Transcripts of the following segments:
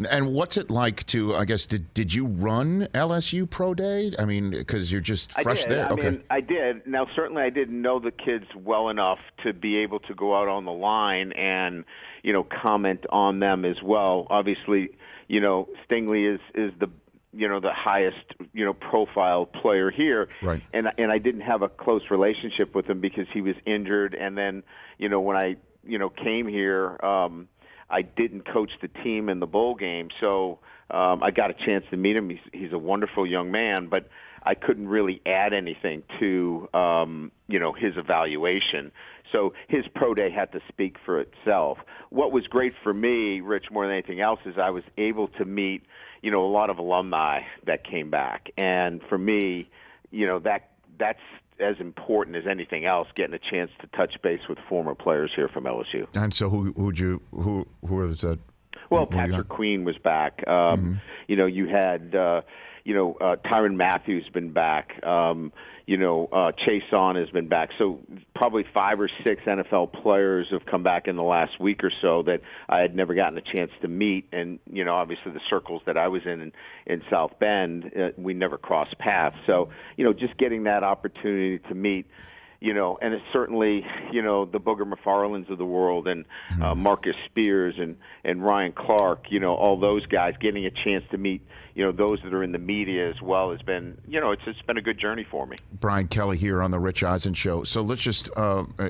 And what's it like to, I guess, did you run LSU Pro Day? I mean, because you're just fresh there. I mean, I did. Now, certainly I didn't know the kids well enough to be able to go out on the line and, comment on them as well. Obviously, Stingley is the the highest, profile player here. Right. And I didn't have a close relationship with him because he was injured. And then, when I, came here, I didn't coach the team in the bowl game. So I got a chance to meet him. He's a wonderful young man, but I couldn't really add anything to, his evaluation. So his pro day had to speak for itself. What was great for me, Rich, more than anything else, is I was able to meet, a lot of alumni that came back. And for me, that's as important as anything else, getting a chance to touch base with former players here from LSU. And so who was that? Well, Patrick Queen was back. You had Tyrann Matthews been back. Chase On has been back. So probably 5 or 6 NFL players have come back in the last week or so that I had never gotten a chance to meet. And, obviously the circles that I was in South Bend, we never crossed paths. So, just getting that opportunity to meet, and it's certainly, the Booger McFarlands of the world and Marcus Spears and Ryan Clark, all those guys, getting a chance to meet, those that are in the media as well has been, it's been a good journey for me. Brian Kelly here on the Rich Eisen Show. So let's just,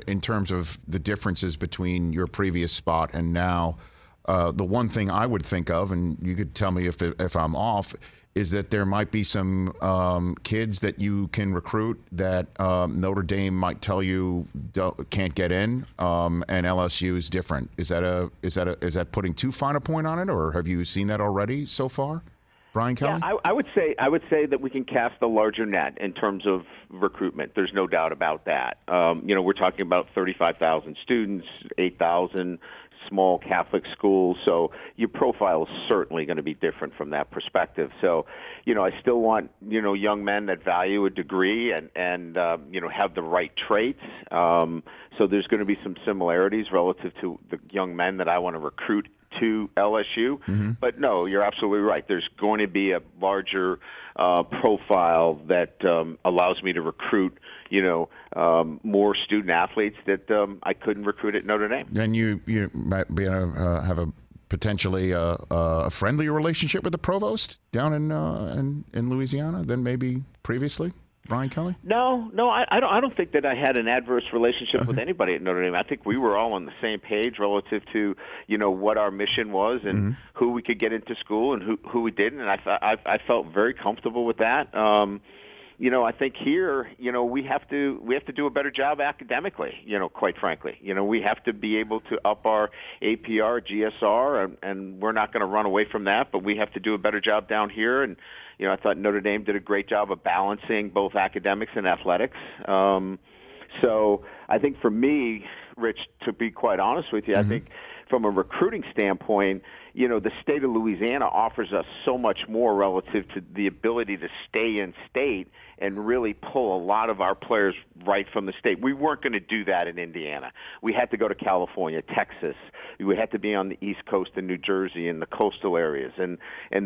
in terms of the differences between your previous spot and now, the one thing I would think of, and you could tell me if I'm off, is that there might be some kids that you can recruit that Notre Dame might tell you can't get in, and LSU is different. Is that putting too fine a point on it, or have you seen that already so far, Brian Kelly? Yeah, I would say that we can cast a larger net in terms of recruitment. There's no doubt about that. We're talking about 35,000 students, 8,000 small Catholic schools, so your profile is certainly going to be different from that perspective. So, I still want, young men that value a degree and have the right traits. So there's going to be some similarities relative to the young men that I want to recruit to LSU. Mm-hmm. But no, you're absolutely right. There's going to be a larger profile that allows me to recruit, more student athletes that I couldn't recruit at Notre Dame. And you might be have a potentially a friendlier relationship with the provost down in Louisiana than maybe previously, Brian Kelly? No, I don't think that I had an adverse relationship with anybody at Notre Dame. I think we were all on the same page relative to, what our mission was and who we could get into school and who we didn't, and I felt very comfortable with that. I think here, we have to do a better job academically, quite frankly. We have to be able to up our APR, GSR, and we're not going to run away from that, but we have to do a better job down here. And, I thought Notre Dame did a great job of balancing both academics and athletics. So I think for me, Rich, to be quite honest with you, I think from a recruiting standpoint, the state of Louisiana offers us so much more relative to the ability to stay in state and really pull a lot of our players right from the state. We weren't going to do that in Indiana. We had to go to California, Texas. We had to be on the East Coast in New Jersey and the coastal areas, and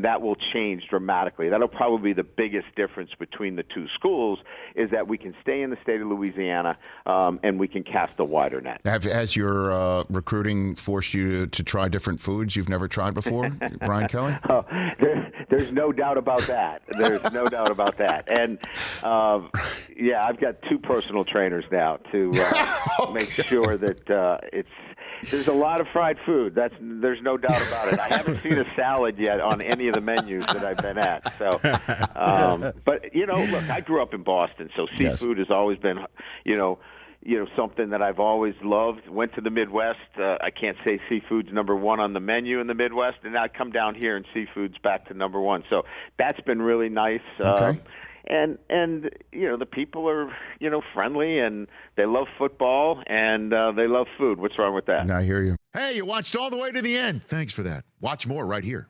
that will change dramatically. That'll probably be the biggest difference between the two schools is that we can stay in the state of Louisiana and we can cast a wider net. Has your recruiting forced you to try different foods you've never tried before, Brian Kelly? Oh, there's no doubt about that. There's no doubt about that. And, I've got 2 personal trainers now to make sure that there's a lot of fried food. There's no doubt about it. I haven't seen a salad yet on any of the menus that I've been at. So, but look, I grew up in Boston, so seafood has always been, something that I've always loved. Went to the Midwest. I can't say seafood's number 1 on the menu in the Midwest, and I come down here and seafood's back to number 1. So that's been really nice. Okay. And the people are, friendly, and they love football, and they love food. What's wrong with that? I hear you. Hey, you watched all the way to the end. Thanks for that. Watch more right here.